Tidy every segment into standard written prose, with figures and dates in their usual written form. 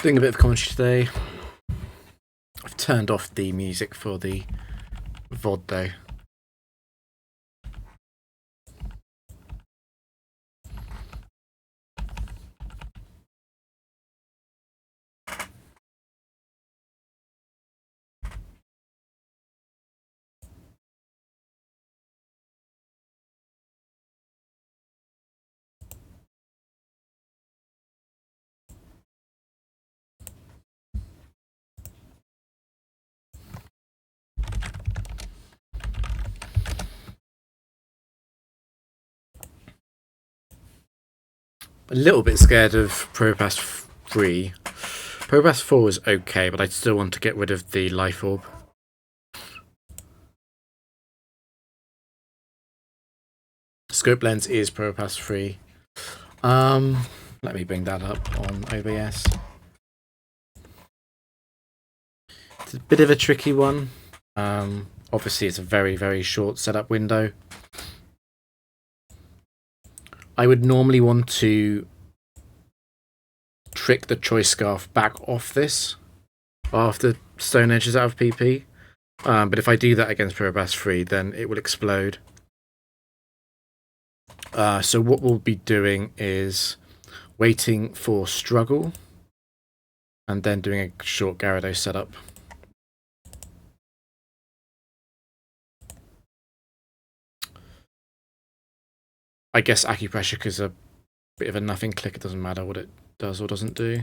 Doing a bit of commentary today. I've turned off the music for the VOD though. A little bit scared of ProPass 3. ProPass 4 is okay, but I still want to get rid of the life orb. Scope lens is ProPass 3. Let me bring that up on OBS. It's a bit of a tricky one. Obviously, it's a very, very short setup window. I would normally want to trick the choice scarf back off this after Stone Edge is out of PP. But if I do that against ProPass 3, then it will explode. So what we'll be doing is waiting for struggle and then doing a short Gyarados setup. I guess acupressure is a bit of a nothing click. It doesn't matter what it does or doesn't do.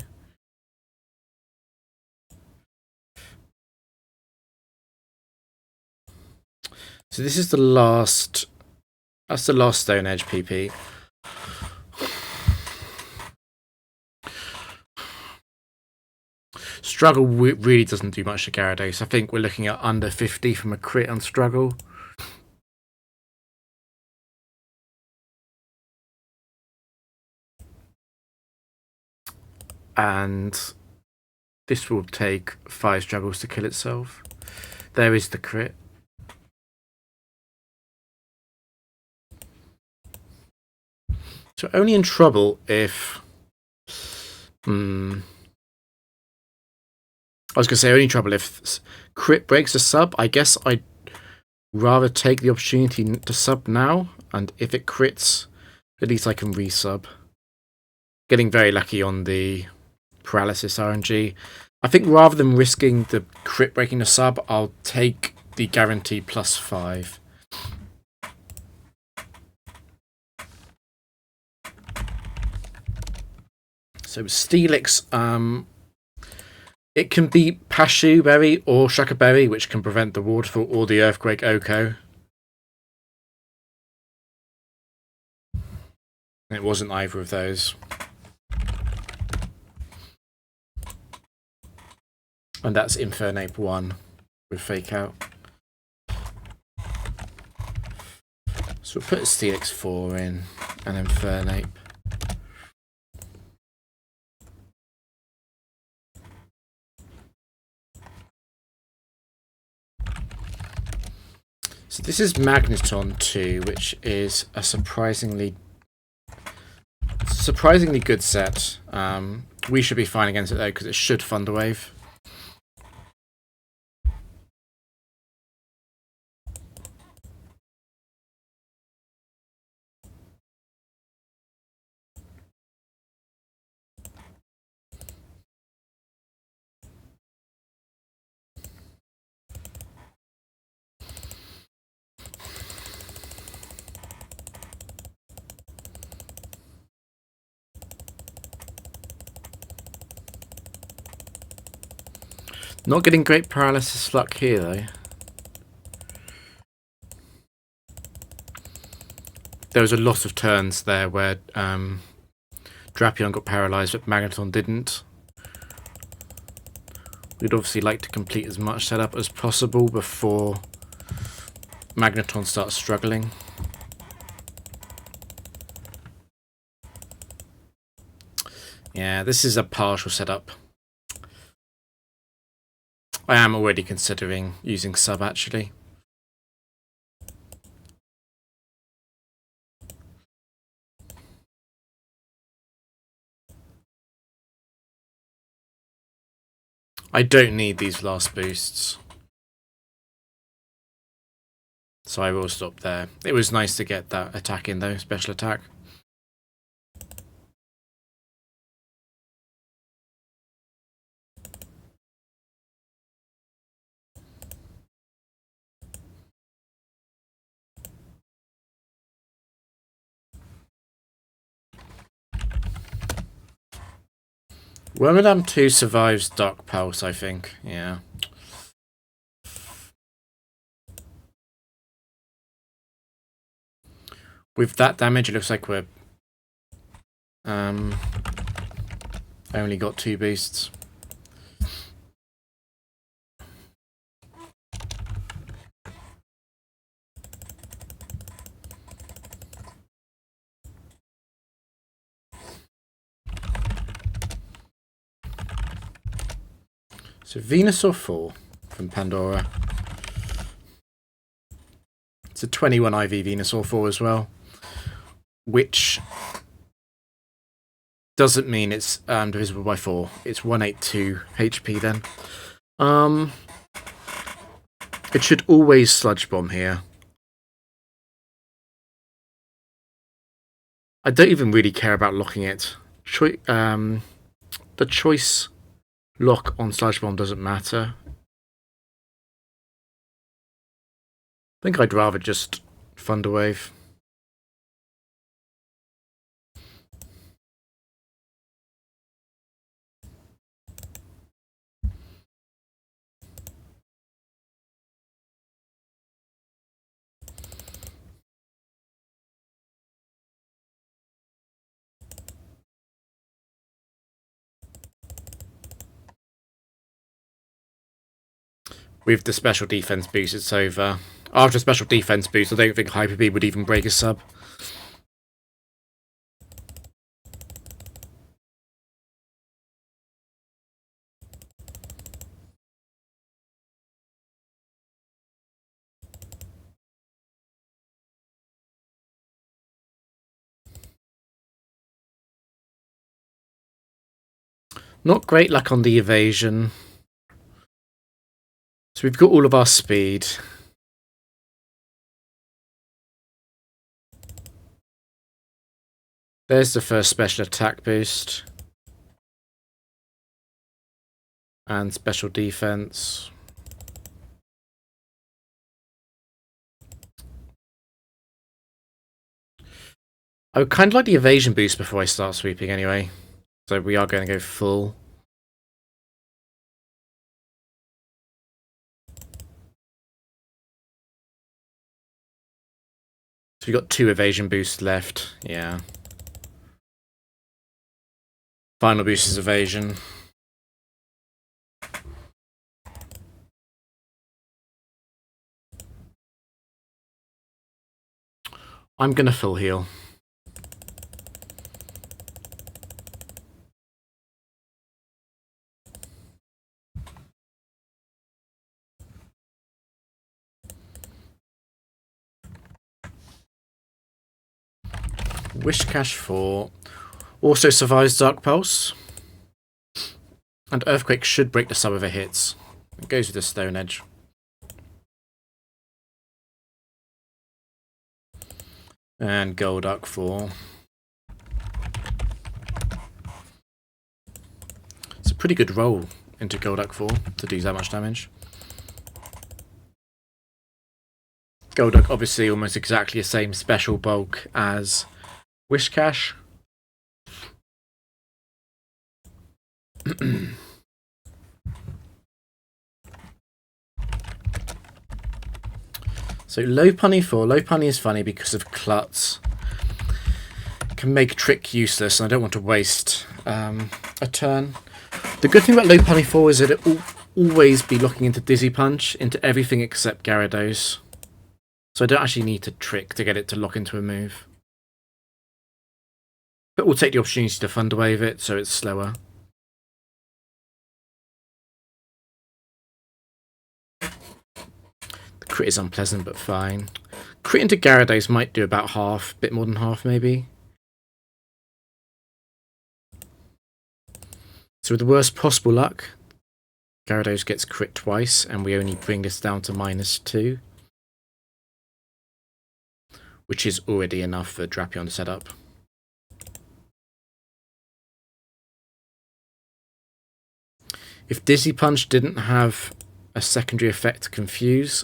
So this is the last. That's the last Stone Edge PP. Struggle really doesn't do much to Gyarados. I think we're looking at under 50 from a crit on struggle. And this will take 5 struggles to kill itself. There is the crit. So only in trouble if... I was going to say only trouble if crit breaks a sub. I guess I'd rather take the opportunity to sub now. And if it crits, at least I can resub. Getting very lucky on the paralysis RNG. I think rather than risking the crit breaking the sub, I'll take the guarantee +5. So Steelix, it can be Pashu Berry or Shaka Berry, which can prevent the Waterfall or the Earthquake Oko. It wasn't either of those. And that's Infernape 1 with Fake Out. So we'll put Steelix 4 in and Infernape. So this is Magneton 2, which is a surprisingly good set. We should be fine against it though, because it should Thunderwave. Not getting great paralysis luck here though. There was a lot of turns there where Drapion got paralysed but Magneton didn't. We'd obviously like to complete as much setup as possible before Magneton starts struggling. Yeah, this is a partial setup. I am already considering using sub actually. I don't need these last boosts. So I will stop there. It was nice to get that attack in though, special attack. Wormadam 2 survives Dark Pulse, I think. Yeah. With that damage, it looks like we're only got 2 boosts. So Venusaur 4 from Pandora. It's a 21 IV Venusaur 4 as well, which doesn't mean it's divisible by 4. It's 182 HP then. It should always Sludge Bomb here. I don't even really care about locking it. The choice lock on Sludge Bomb doesn't matter. I think I'd rather just Thunder Wave. With the special defense boost, it's over. After a special defense boost, I don't think Hyper Beam would even break a sub. Not great luck on the evasion. So we've got all of our speed. There's the first special attack boost. And special defense. I would kind of like the evasion boost before I start sweeping anyway. So we are going to go full. So we've got 2 evasion boosts left. Yeah. Final boost is evasion. I'm going to full heal. Wishcash 4 also survives Dark Pulse. And Earthquake should break the sub if it hits. It goes with the Stone Edge. And Golduck 4. It's a pretty good roll into Golduck 4 to do that much damage. Golduck obviously almost exactly the same special bulk as Wishcash. So Lopunny 4. Lopunny is funny because of Klutz. Can make Trick useless, and I don't want to waste a turn. The good thing about Lopunny 4 is that it will always be locking into Dizzy Punch into everything except Gyarados. So I don't actually need to Trick to get it to lock into a move. But we'll take the opportunity to Thunder Wave it so it's slower. The crit is unpleasant but fine. Crit into Gyarados might do about half, bit more than half maybe. So with the worst possible luck, Gyarados gets crit twice, and we only bring this down to -2. Which is already enough for Drapion to set up. If Dizzy Punch didn't have a secondary effect to confuse,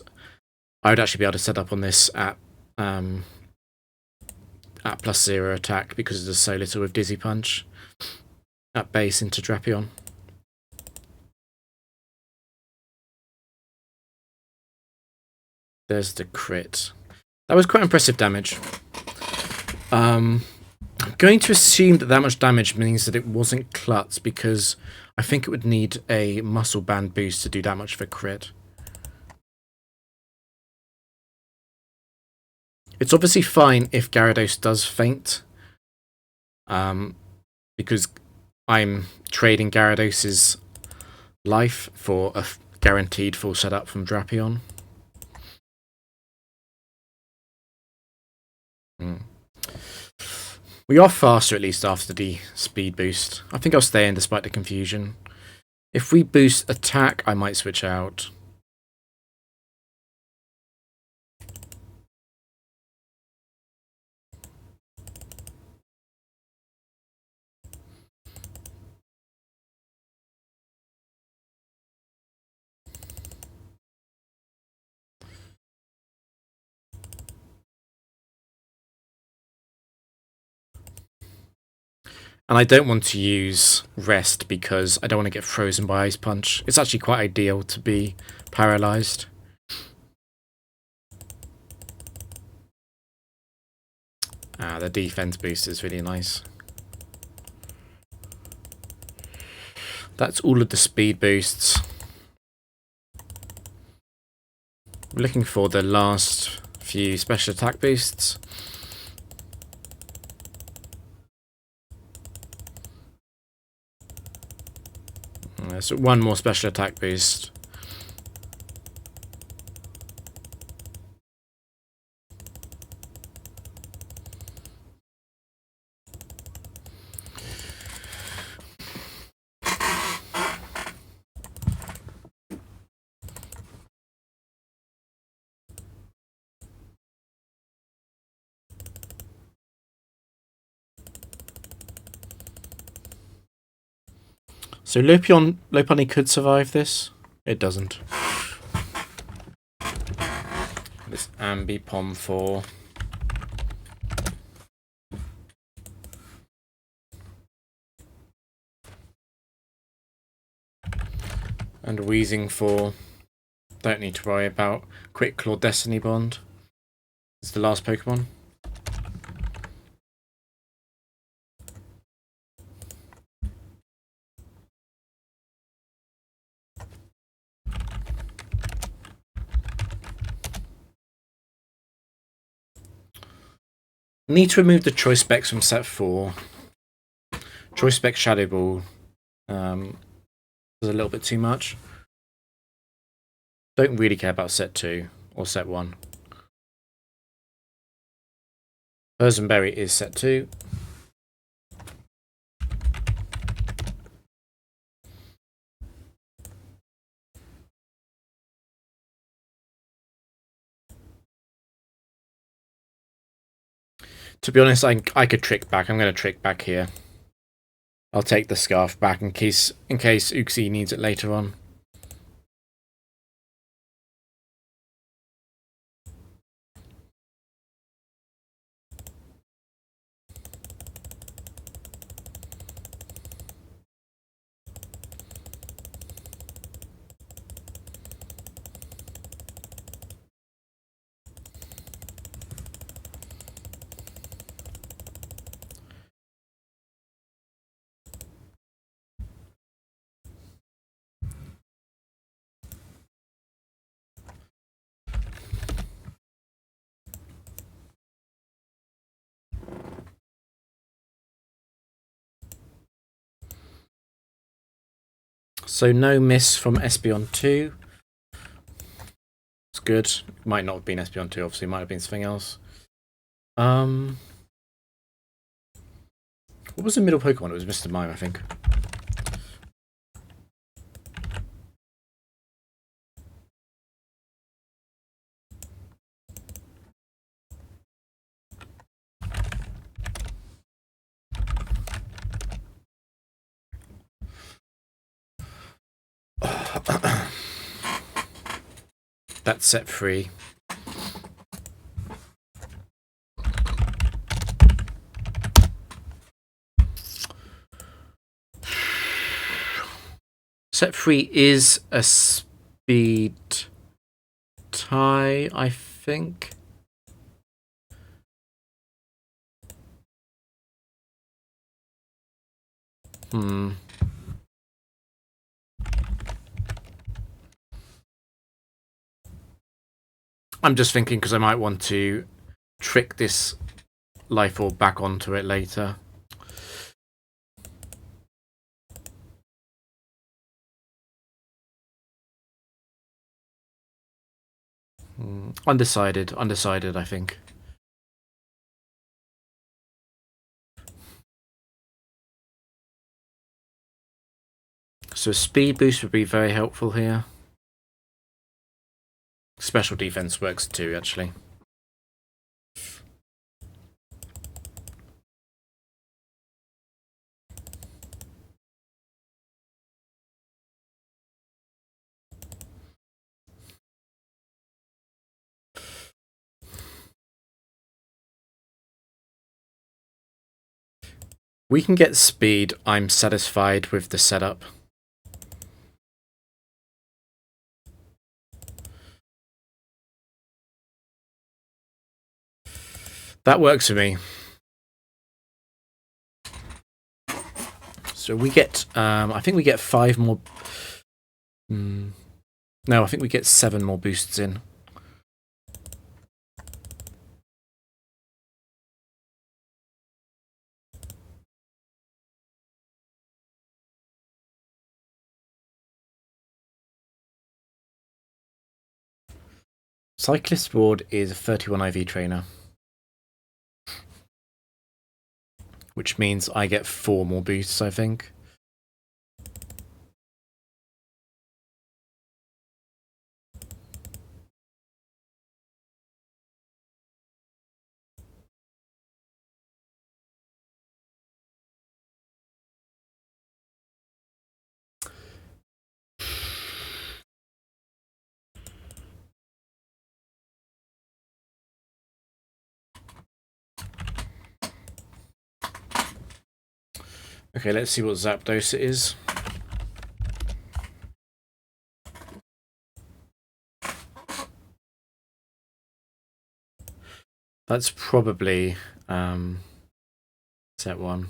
I would actually be able to set up on this at +0 attack because there's so little with Dizzy Punch at base into Drapion. There's the crit. That was quite impressive damage. I'm going to assume that much damage means that it wasn't Klutz, because I think it would need a muscle band boost to do that much of a crit. It's obviously fine if Gyarados does faint, because I'm trading Gyarados' life for a guaranteed full setup from Drapion. We are faster, at least after the speed boost. I think I'll stay in despite the confusion. If we boost attack, I might switch out. And I don't want to use Rest because I don't want to get frozen by Ice Punch. It's actually quite ideal to be paralyzed. The defense boost is really nice. That's all of the speed boosts. We're looking for the last few special attack boosts. So one more special attack boost. So Lopunny could survive this. It doesn't. This Ambipom 4. And Wheezing 4. Don't need to worry about. Quick Claw Destiny Bond. It's the last Pokemon. Need to remove the Choice Specs from set 4. Choice Spec Shadow Ball was a little bit too much. Don't really care about set 2 or set 1. Berry is set 2. To be honest, I could trick back. I'm going to trick back here. I'll take the Scarf back in case Uxie needs it later on. So no miss from Espeon 2. It's good. Might not have been Espeon 2, obviously. Might have been something else. What was the middle Pokemon? It was Mr. Mime, I think. That's set free. Set free is a speed tie, I think. I'm just thinking because I might want to trick this life orb back onto it later. Undecided, I think. So speed boost would be very helpful here. Special defense works too, actually. We can get speed. I'm satisfied with the setup. That works for me. So we get, I think we get 5 more. No, I think we get 7 more boosts in. Cyclist Ward is a 31 IV trainer, which means I get 4 more boosts, I think. Okay, let's see what Zapdos it is. That's probably set 1.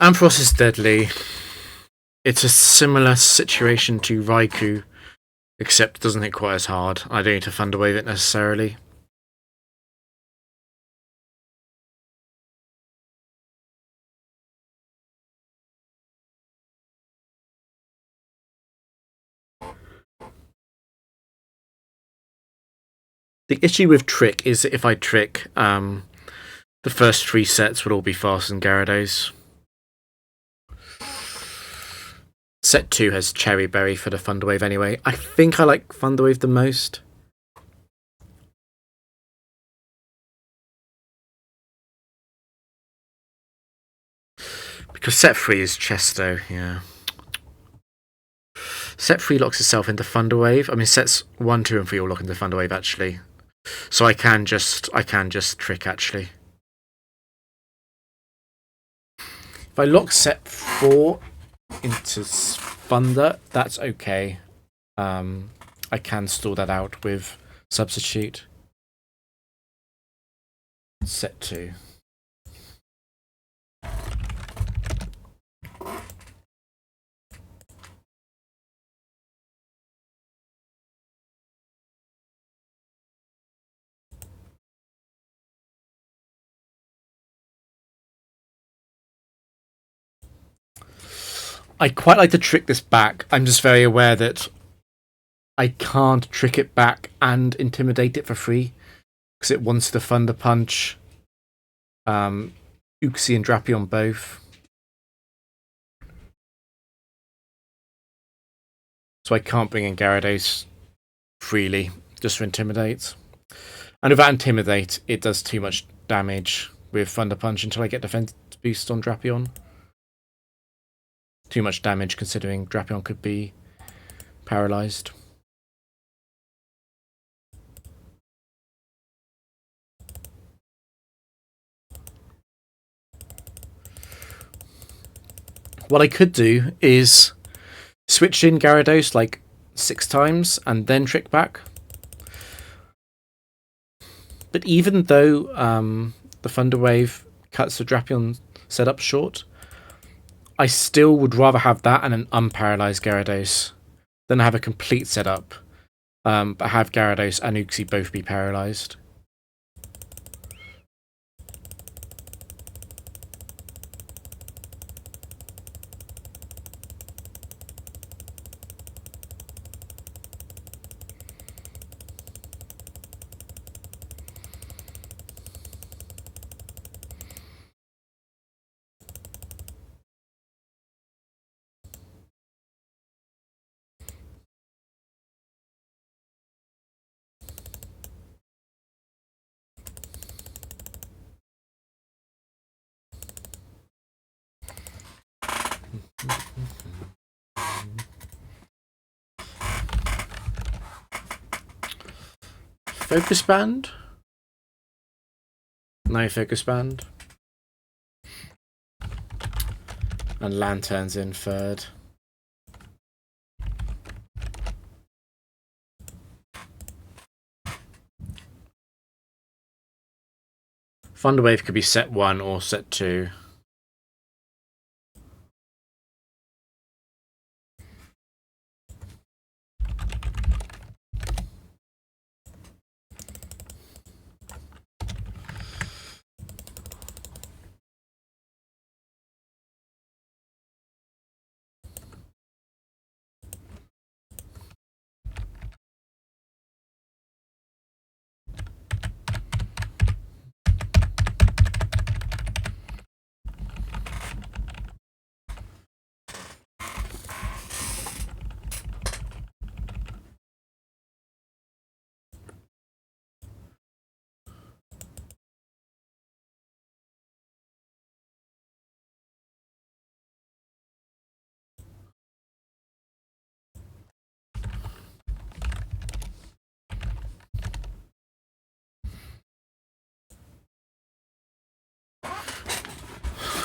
Ampharos is deadly. It's a similar situation to Raikou, except it doesn't hit quite as hard. I don't need to Thunder Wave it necessarily. The issue with Trick is that if I Trick, the first 3 sets would all be faster than Gyarados. Set 2 has Cherry Berry for the Thunder Wave anyway. I think I like Thunder Wave the most. Because set 3 is Chesto, yeah. Set 3 locks itself into Thunder Wave. I mean, sets 1, 2, and 3 all lock into Thunder Wave actually. So I can just Trick actually. If I lock set 4 into Thunder, that's okay. I can store that out with Substitute. Set 2. I quite like to trick this back. I'm just very aware that I can't trick it back and intimidate it for free. because it wants the Thunder Punch Uxie and Drapion both. So I can't bring in Gyarados freely, just for Intimidate. And without Intimidate, it does too much damage with Thunder Punch until I get Defense Boost on Drapion. Too much damage considering Drapion could be paralyzed. What I could do is switch in Gyarados like 6 times and then trick back. But even though the Thunder Wave cuts the Drapion setup short, I still would rather have that and an unparalyzed Gyarados than have a complete setup, but have Gyarados and Uxie both be paralyzed. Focus Band? No Focus Band. And Lantern's in third. Thunder Wave could be set 1 or set 2.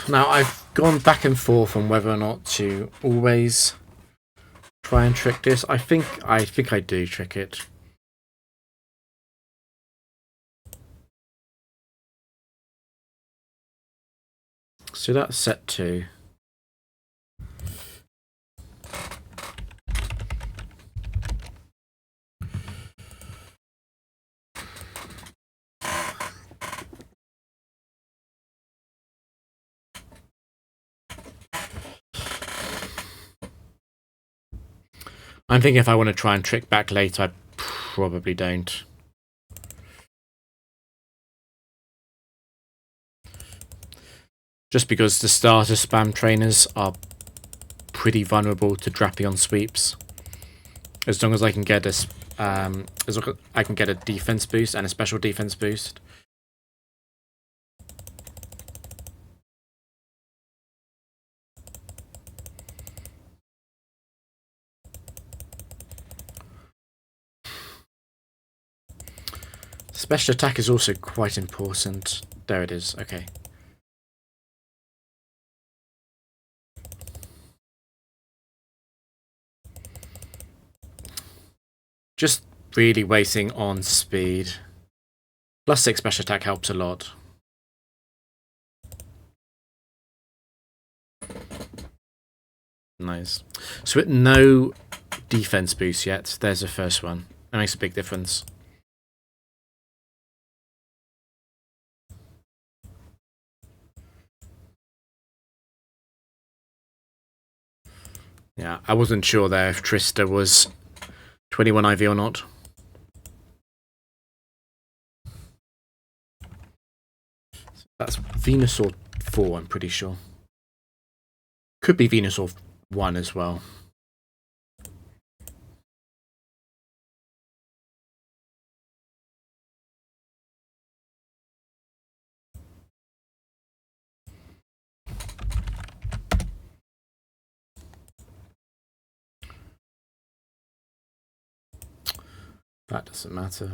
Now, I've gone back and forth on whether or not to always try and trick this. I think I do trick it. So that's set 2. I'm thinking if I want to try and trick back later, I probably don't. Just because the starter spam trainers are pretty vulnerable to Drapion sweeps. As long as I can get a, as long as I can get a defense boost and a special defense boost. Special attack is also quite important. There it is, okay. Just really waiting on speed. +6 special attack helps a lot. Nice. So with no defense boost yet, there's the first one. That makes a big difference. Yeah, I wasn't sure there if Trista was 21 IV or not. That's Venusaur 4, I'm pretty sure. Could be Venusaur 1 as well. That doesn't matter.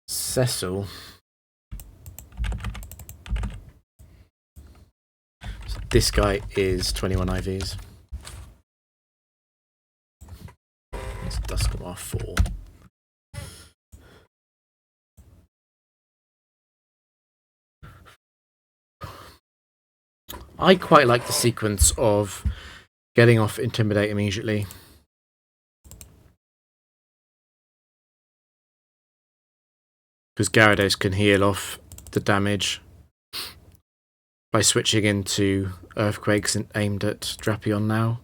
Cecil. So this guy is 21 IVs. It's Dusknoir 4. I quite like the sequence of getting off Intimidate immediately. Because Gyarados can heal off the damage by switching into Earthquakes and aimed at Drapion now.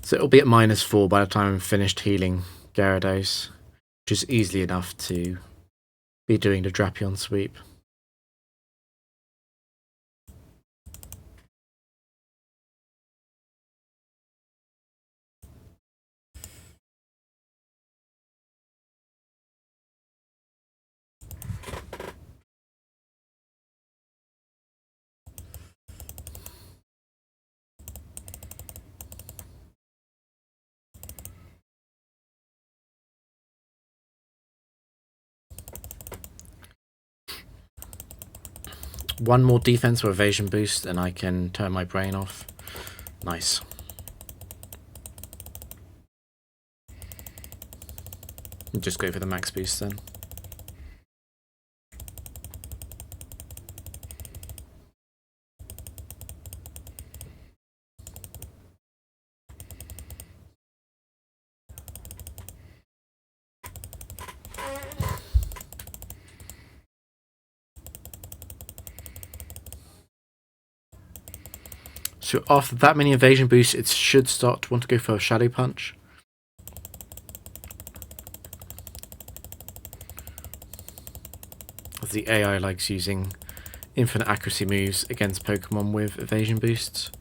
So it'll be at -4 by the time I'm finished healing Gyarados, which is easily enough to be doing the Drapion sweep. One more defense or evasion boost and I can turn my brain off. Nice. Just go for the max boost then. So after that many evasion boosts, it should start to want to go for a Shadow Punch. As the AI likes using infinite accuracy moves against Pokemon with evasion boosts.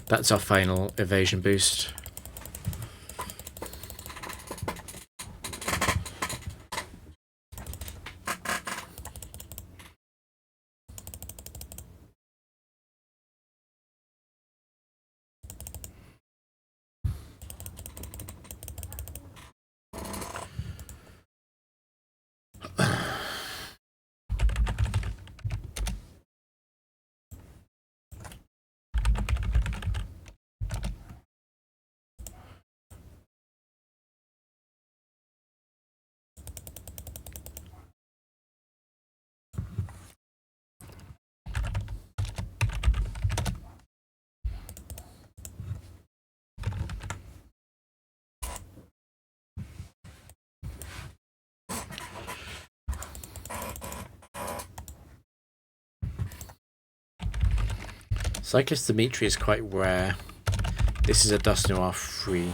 That's our final evasion boost. Cyclist Dimitri is quite rare. This is a Dusknoir 3.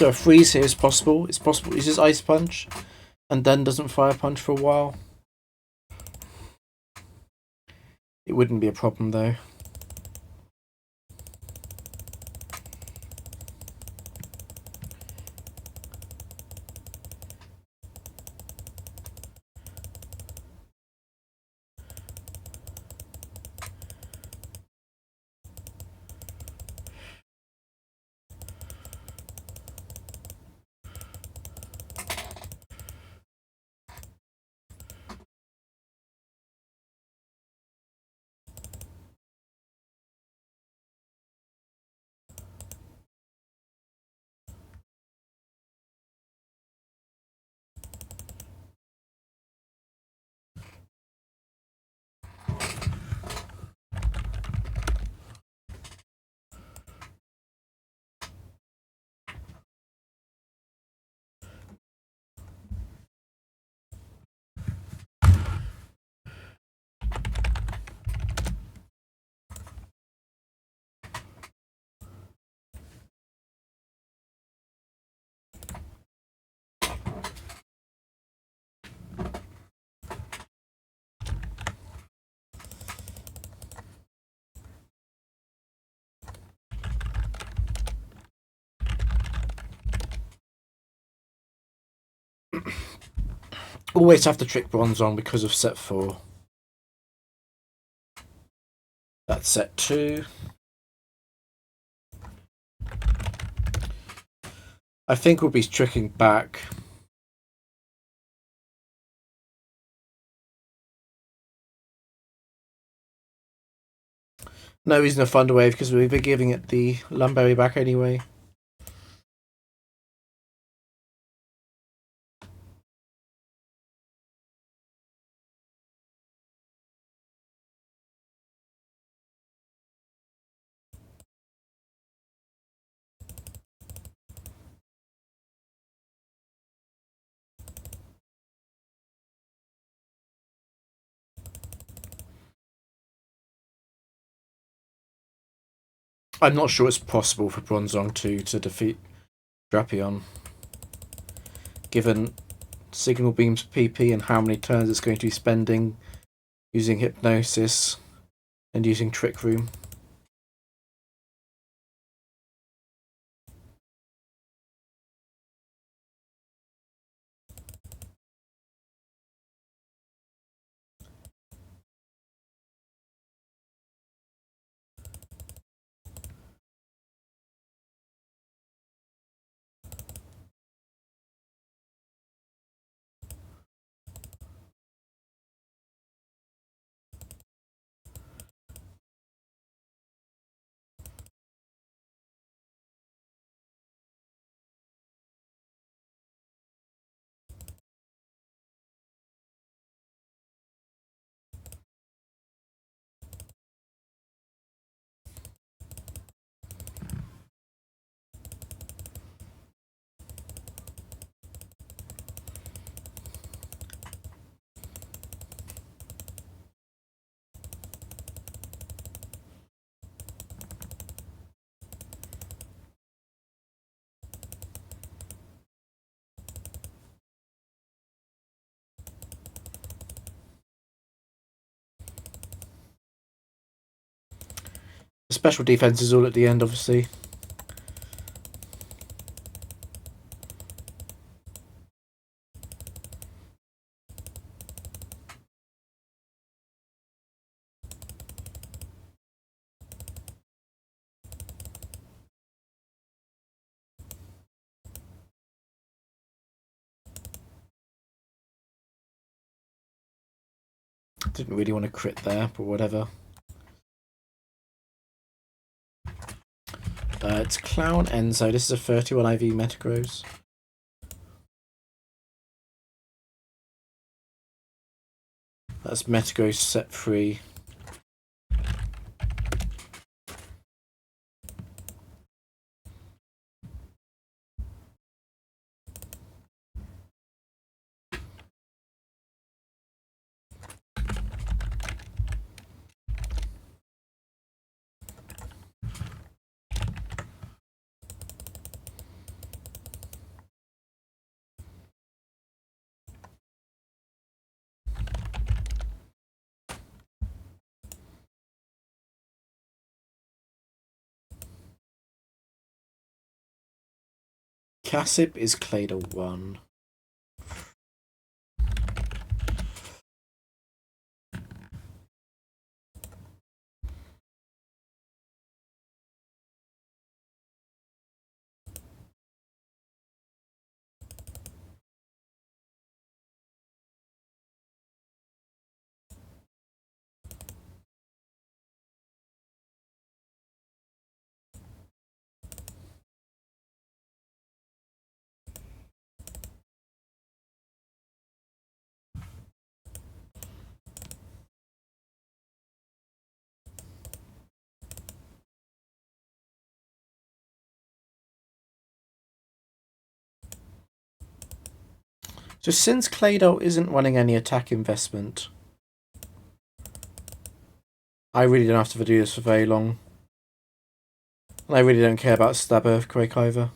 So a freeze here is possible. It's possible. Is this Ice Punch, and then doesn't Fire Punch for a while. It wouldn't be a problem though. Always have to trick Bronzong because of set 4. That's set 2. I think we'll be tricking back. No reason to Thunder Wave because we'll be giving it the Lumberry back anyway. I'm not sure it's possible for Bronzong 2 to defeat Drapion, given Signal Beam's PP and how many turns it's going to be spending using Hypnosis and using Trick Room. The special defense is all at the end, obviously. Didn't really want to crit there, but whatever. It's Clown Enzo. This is a 31 IV Metagross. That's Metagross set 3. Cassip is Clader 1. So since Claydol isn't running any attack investment, I really don't have to do this for very long. And I really don't care about Stab Earthquake either.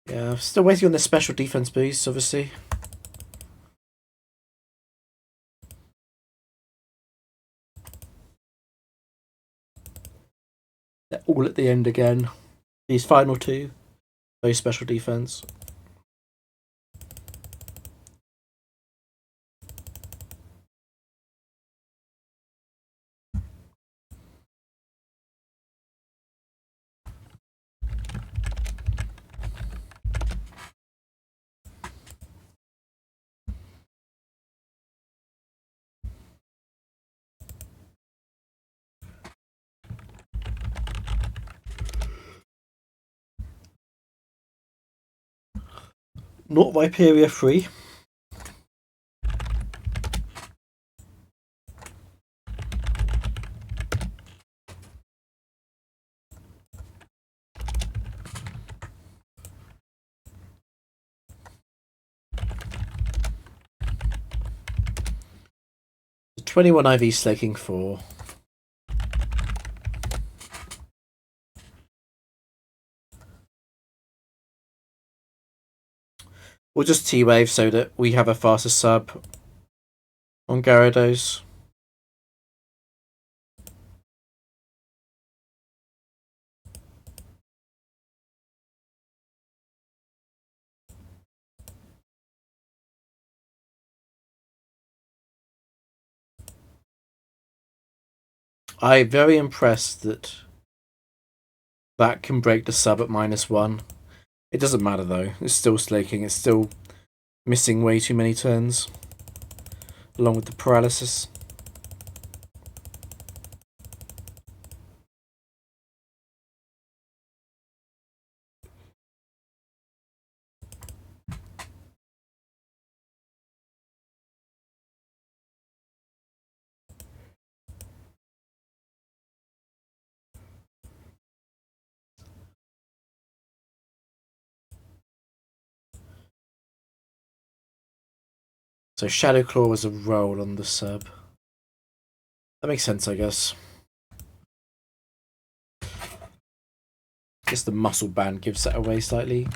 Yeah, still waiting on the special defense boost, obviously. They're all at the end again. These final two, very special defense. Not Viperia 3. The 21 IV slaking 4. We'll just T-Wave so that we have a faster sub on Gyarados. I'm very impressed that that can break the sub at -1. It doesn't matter though, it's still slaking, it's still missing way too many turns, along with the paralysis. So Shadow Claw was a roll on the sub. That makes sense, I guess. Guess the muscle band gives that away slightly.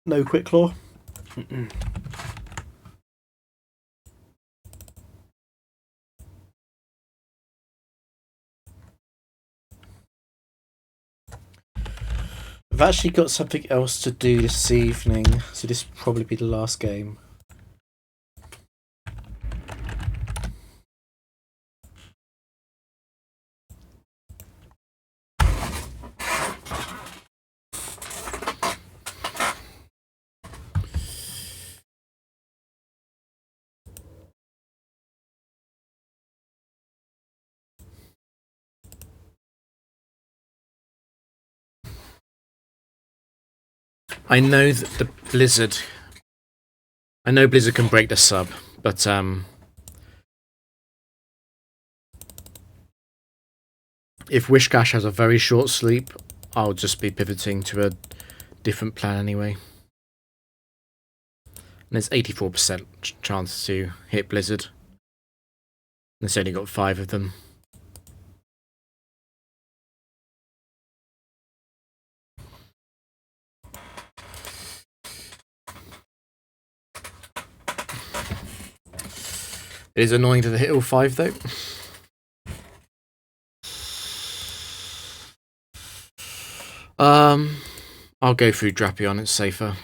No Quick Claw. I've actually got something else to do this evening, so this will probably be the last game. I know that the Blizzard... I know Blizzard can break the sub, but if Wishcash has a very short sleep, I'll just be pivoting to a different plan anyway. And there's 84% chance to hit Blizzard. And it's only got 5 of them. It is annoying to hit all 5 though. I'll go through Drapion, it's safer.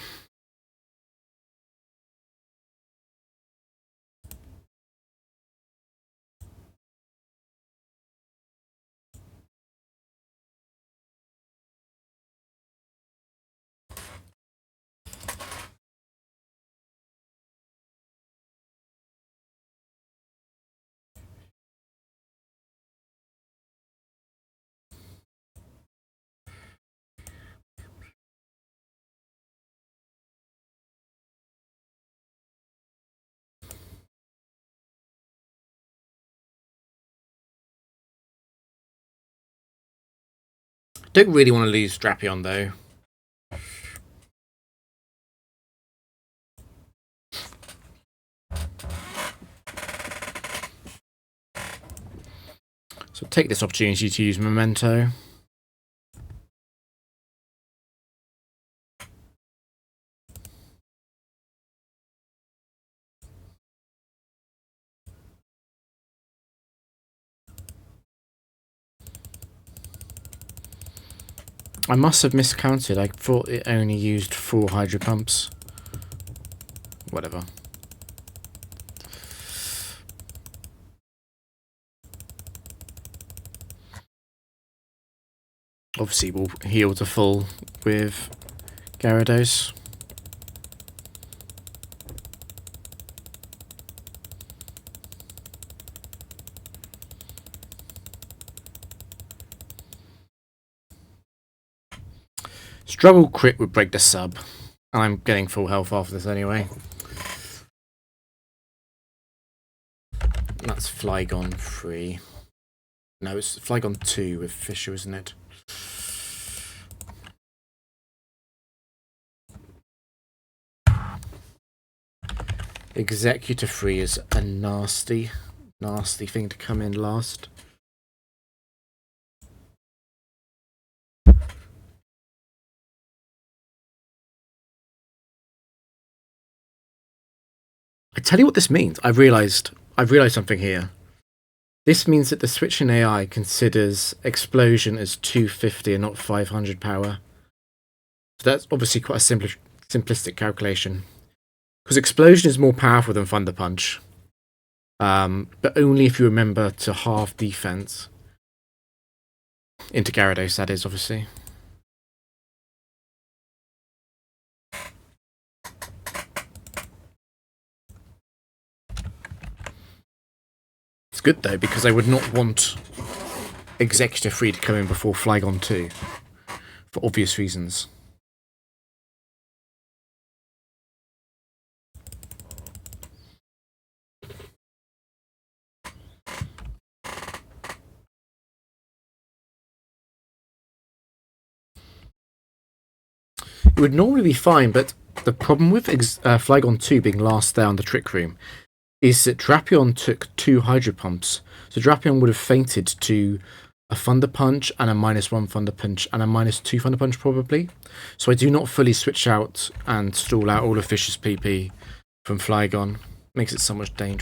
Don't really want to lose Drapion though. So take this opportunity to use Memento. I must have miscounted. I thought it only used 4 Hydro Pumps. Whatever. Obviously, we'll heal to full with Gyarados. Struggle crit would break the sub. And I'm getting full health after this anyway. That's Flygon 3. No, it's Flygon 2 with Fisher, isn't it? Executor 3 is a nasty thing to come in last. I tell you what this means. I've realised something here. This means that the switching AI considers Explosion as 250 and not 500 power. So that's obviously quite a simplistic calculation. Because Explosion is more powerful than Thunder Punch. But only if you remember to halve defense. Into Gyarados, that is, obviously. It's good though, because I would not want Executor 3 to come in before Flygon 2. For obvious reasons. It would normally be fine, but the problem with Flygon 2 being last there on the Trick Room is that Drapion took 2 Hydro Pumps. So Drapion would have fainted to a Thunder Punch and a -1 Thunder Punch and a -2 Thunder Punch probably. So I do not fully switch out and stall out all of Fisher's PP from Flygon. Makes it so much dangerous.